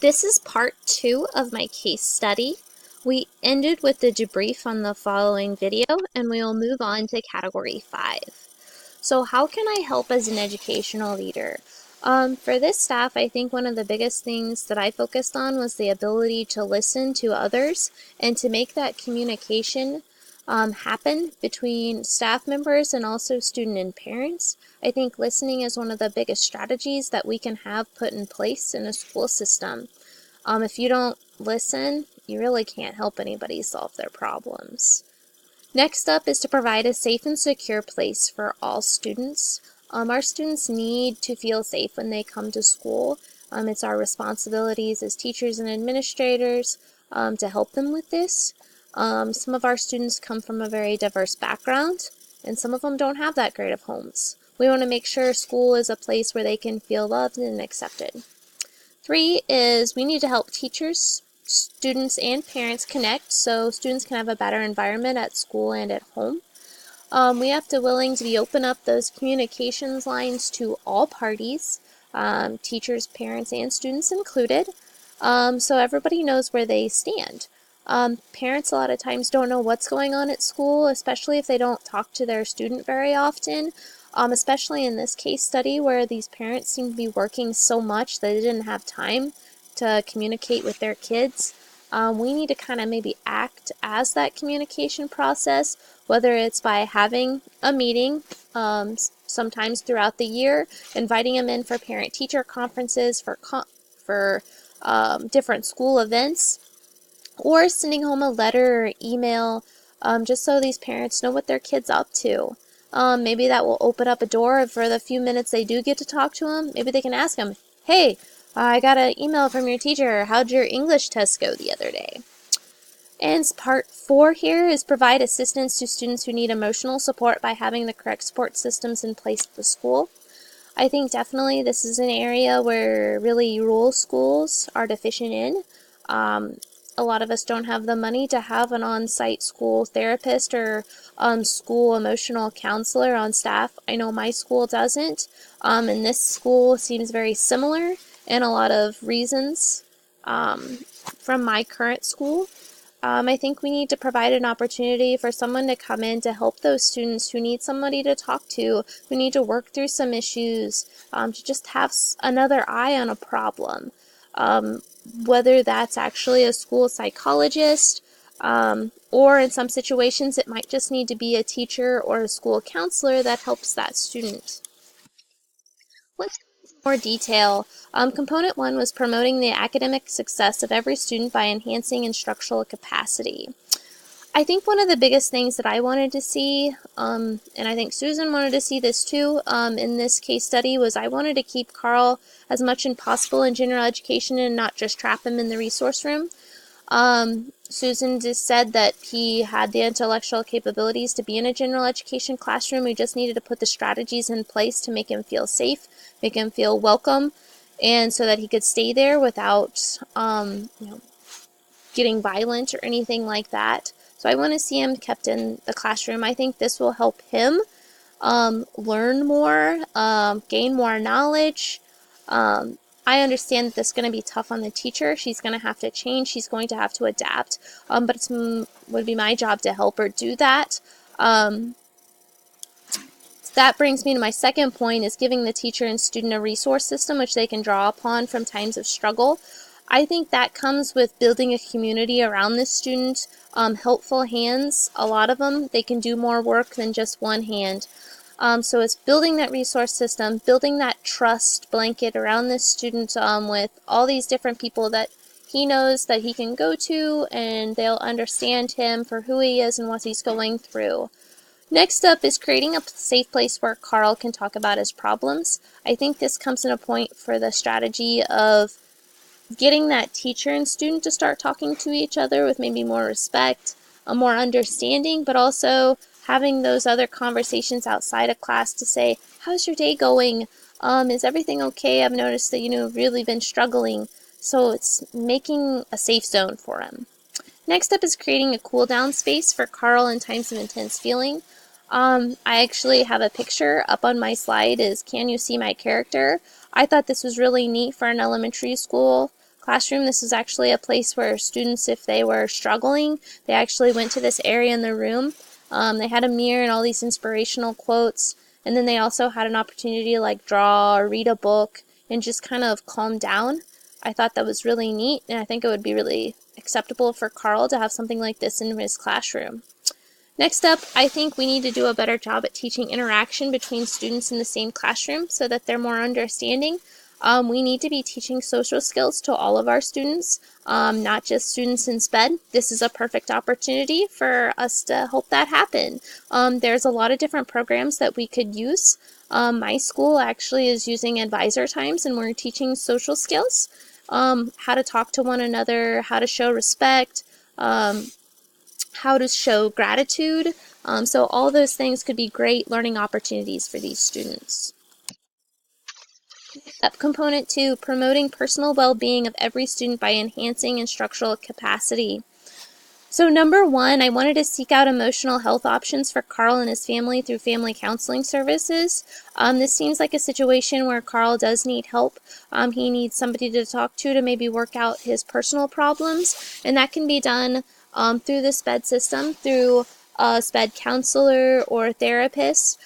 This is part 2 of my case study. We ended with the debrief on the following video, and we will move on to category 5. So how can I help as an educational leader? For this staff, I think one of the biggest things that I focused on was the ability to listen to others and to make that communication happen between staff members and also student and parents. I think listening is one of the biggest strategies that we can have put in place in a school system. If you don't listen, you really can't help anybody solve their problems. Next up is to provide a safe and secure place for all students. Our students need to feel safe when they come to school. It's our responsibilities as teachers and administrators to help them with this. Some of our students come from a very diverse background, and some of them don't have that great of homes. We want to make sure school is a place where they can feel loved and accepted. 3 is we need to help teachers, students, and parents connect so students can have a better environment at school and at home. We have to willing to be open up those communications lines to all parties, teachers, parents, and students included, so everybody knows where they stand. Parents a lot of times don't know what's going on at school, especially if they don't talk to their student very often. Especially in this case study where these parents seem to be working so much that they didn't have time to communicate with their kids. We need to kind of maybe act as that communication process, whether it's by having a meeting sometimes throughout the year, inviting them in for parent-teacher conferences, for different school events, or sending home a letter or email just so these parents know what their kid's up to. Maybe that will open up a door for the few minutes they do get to talk to them. Maybe they can ask them, hey, I got an email from your teacher. How'd your English test go the other day? And part 4 here is provide assistance to students who need emotional support by having the correct support systems in place at the school. I think definitely this is an area where really rural schools are deficient in. A lot of us don't have the money to have an on-site school therapist or school emotional counselor on staff. I know my school doesn't, and this school seems very similar in a lot of reasons from my current school. I think we need to provide an opportunity for someone to come in to help those students who need somebody to talk to, who need to work through some issues, to just have another eye on a problem. Whether that's actually a school psychologist, or in some situations it might just need to be a teacher or a school counselor that helps that student. Let's go into more detail. Component 1 was promoting the academic success of every student by enhancing instructional capacity. I think one of the biggest things that I wanted to see, and I think Susan wanted to see this too in this case study, was I wanted to keep Carl as much as possible in general education and not just trap him in the resource room. Susan just said that he had the intellectual capabilities to be in a general education classroom. We just needed to put the strategies in place to make him feel safe, make him feel welcome, and so that he could stay there without getting violent or anything like that. So I want to see him kept in the classroom. I think this will help him learn more, gain more knowledge. I understand that this is going to be tough on the teacher. She's going to have to change. She's going to have to adapt. But it would be my job to help her do that. That brings me to my second point, is giving the teacher and student a resource system which they can draw upon from times of struggle. I think that comes with building a community around this student. Helpful hands, a lot of them, they can do more work than just one hand. So it's building that resource system, building that trust blanket around this student with all these different people that he knows that he can go to, and they'll understand him for who he is and what he's going through. Next up is creating a safe place where Carl can talk about his problems. I think this comes in a point for the strategy of getting that teacher and student to start talking to each other with maybe more respect, a more understanding, but also having those other conversations outside of class to say, how's your day going? Is everything okay? I've noticed that you've really been struggling. So it's making a safe zone for him. Next up is creating a cool down space for Carl in times of intense feeling. I actually have a picture up on my slide is Can You See My Character? I thought this was really neat for an elementary school classroom. This was actually a place where students, if they were struggling, they actually went to this area in the room. They had a mirror and all these inspirational quotes, and then they also had an opportunity to like draw or read a book and just kind of calm down. I thought that was really neat, and I think it would be really acceptable for Carl to have something like this in his classroom. Next up, I think we need to do a better job at teaching interaction between students in the same classroom so that they're more understanding. We need to be teaching social skills to all of our students, not just students in SPED. This is a perfect opportunity for us to help that happen. There's a lot of different programs that we could use. My school actually is using Advisor Times, and we're teaching social skills, how to talk to one another, how to show respect, how to show gratitude. So all those things could be great learning opportunities for these students. Component 2, promoting personal well-being of every student by enhancing instructional capacity. So number 1, I wanted to seek out emotional health options for Carl and his family through family counseling services. This seems like a situation where Carl does need help. He needs somebody to talk to maybe work out his personal problems, and that can be done through the SPED system, through a SPED counselor or therapist.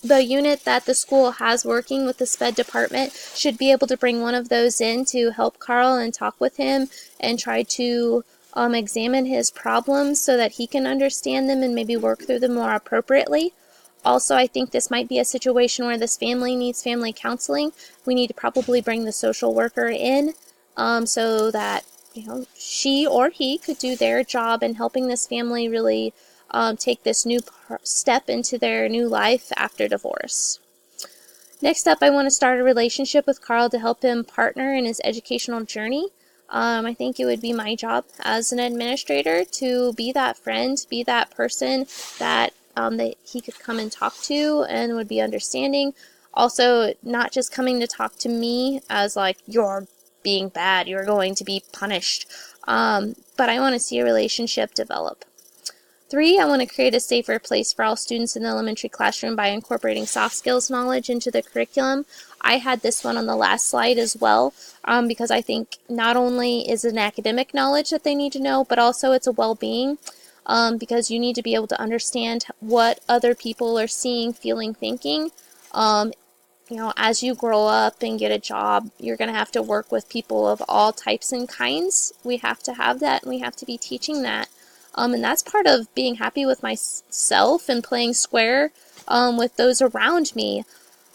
The unit that the school has working with the SPED department should be able to bring one of those in to help Carl and talk with him and try to examine his problems so that he can understand them and maybe work through them more appropriately. Also, I think this might be a situation where this family needs family counseling. We need to probably bring the social worker in so that she or he could do their job in helping this family really take this new step into their new life after divorce. Next up, I want to start a relationship with Carl to help him partner in his educational journey. I think it would be my job as an administrator to be that friend, be that person that he could come and talk to and would be understanding. Also, not just coming to talk to me as like, you're being bad, you're going to be punished. But I want to see a relationship develop. 3, I want to create a safer place for all students in the elementary classroom by incorporating soft skills knowledge into the curriculum. I had this one on the last slide as well, because I think not only is it an academic knowledge that they need to know, but also it's a well-being, because you need to be able to understand what other people are seeing, feeling, thinking. As you grow up and get a job, you're going to have to work with people of all types and kinds. We have to have that, and we have to be teaching that. And that's part of being happy with myself and playing square with those around me.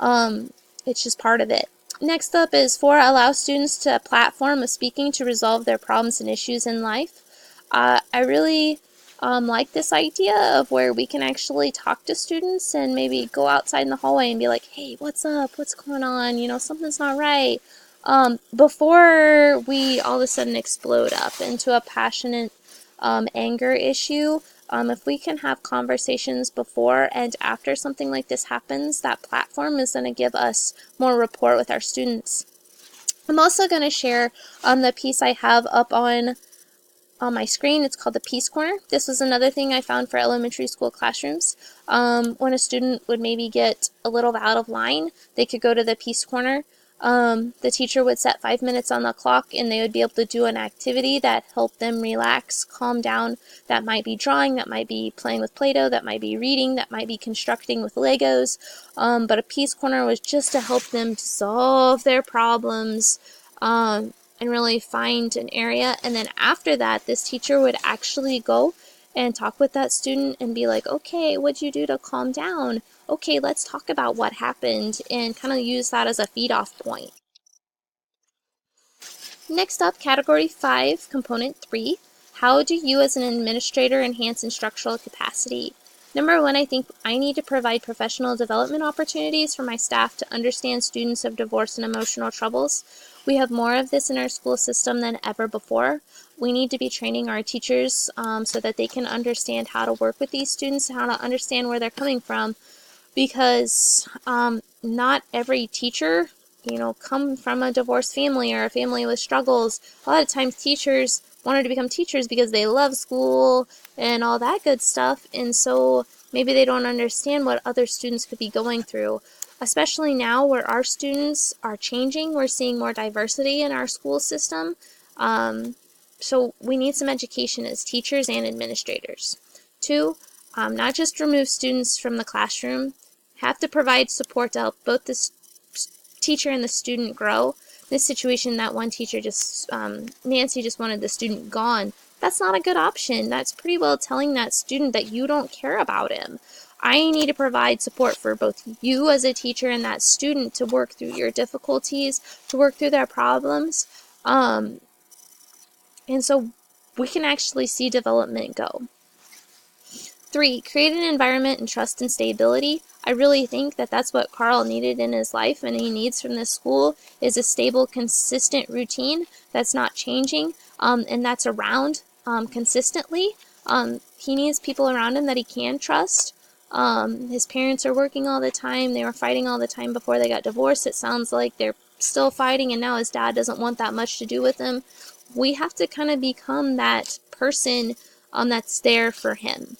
It's just part of it. Next up is 4, allow students to a platform of speaking to resolve their problems and issues in life. I really like this idea of where we can actually talk to students and maybe go outside in the hallway and be like, hey, what's up? What's going on? Something's not right. Before we all of a sudden explode up into a passionate anger issue, if we can have conversations before and after something like this happens, that platform is going to give us more rapport with our students. I'm also going to share the piece I have up on my screen. It's called the Peace Corner. This was another thing I found for elementary school classrooms. When a student would maybe get a little out of line, they could go to the Peace Corner. The teacher would set 5 minutes on the clock, and they would be able to do an activity that helped them relax, calm down. That might be drawing, that might be playing with Play-Doh, that might be reading, that might be constructing with Legos. But a Peace Corner was just to help them solve their problems and really find an area. And then after that, this teacher would actually go and talk with that student and be like, okay, what'd you do to calm down? Okay, let's talk about what happened, and kind of use that as a feed-off point. Next up, category 5, component 3, how do you as an administrator enhance instructional capacity? Number 1, I think I need to provide professional development opportunities for my staff to understand students of divorce and emotional troubles. We have more of this in our school system than ever before. We need to be training our teachers so that they can understand how to work with these students, how to understand where they're coming from, because not every teacher, come from a divorced family or a family with struggles. A lot of times teachers wanted to become teachers because they love school and all that good stuff, and so maybe they don't understand what other students could be going through. especially now where our students are changing. We're seeing more diversity in our school system. So we need some education as teachers and administrators. 2, not just remove students from the classroom, have to provide support to help both the teacher and the student grow. This situation, that one teacher Nancy just wanted the student gone. That's not a good option. That's pretty well telling that student that you don't care about him. I need to provide support for both you as a teacher and that student to work through your difficulties, to work through their problems. And so we can actually see development go. 3, create an environment and trust and stability. I really think that that's what Carl needed in his life and he needs from this school is a stable, consistent routine that's not changing and that's around consistently. He needs people around him that he can trust. His parents are working all the time. They were fighting all the time before they got divorced. It sounds like they're still fighting and now his dad doesn't want that much to do with him. We have to kind of become that person that's there for him.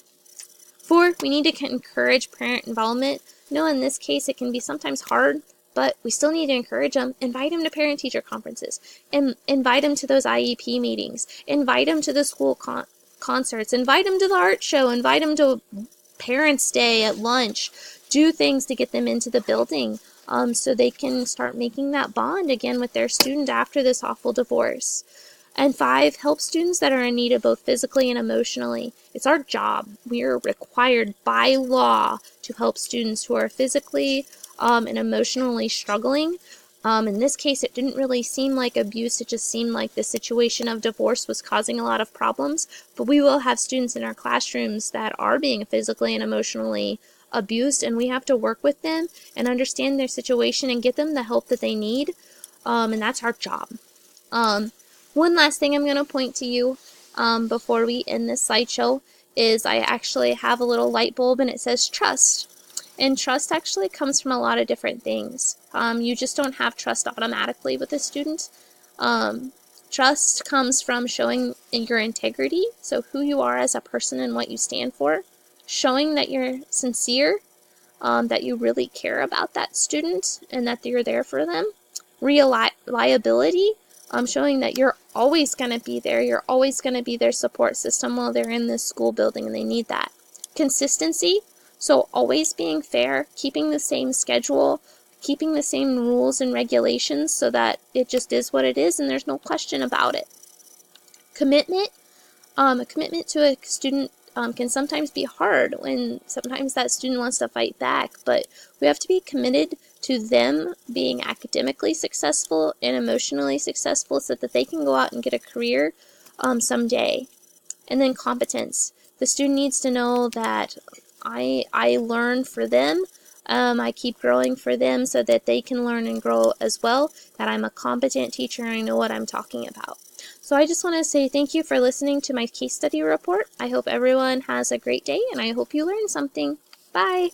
4, we need to encourage parent involvement. No, in this case, it can be sometimes hard, but we still need to encourage them. Invite them to parent-teacher conferences. Invite them to those IEP meetings. Invite them to the school concerts. Invite them to the art show. Invite them to Parents' Day at lunch. Do things to get them into the building so they can start making that bond again with their student after this awful divorce. And 5, help students that are in need of both physically and emotionally. It's our job. We are required by law to help students who are physically and emotionally struggling. In this case, it didn't really seem like abuse. It just seemed like the situation of divorce was causing a lot of problems. But we will have students in our classrooms that are being physically and emotionally abused, and we have to work with them and understand their situation and get them the help that they need. And that's our job. One last thing I'm going to point to you before we end this slideshow is I actually have a little light bulb and it says trust. And trust actually comes from a lot of different things. You just don't have trust automatically with a student. Trust comes from showing your integrity, so who you are as a person and what you stand for. Showing that you're sincere, that you really care about that student and that you're there for them. Reliability. Showing that you're always going to be there. You're always going to be their support system while they're in this school building and they need that. Consistency, so always being fair, keeping the same schedule, keeping the same rules and regulations so that it just is what it is and there's no question about it. Commitment, a commitment to a student can sometimes be hard when sometimes that student wants to fight back, but we have to be committed to them being academically successful and emotionally successful so that they can go out and get a career someday. And then competence. The student needs to know that I learn for them. I keep growing for them so that they can learn and grow as well, that I'm a competent teacher and I know what I'm talking about. So I just want to say thank you for listening to my case study report. I hope everyone has a great day and I hope you learned something. Bye!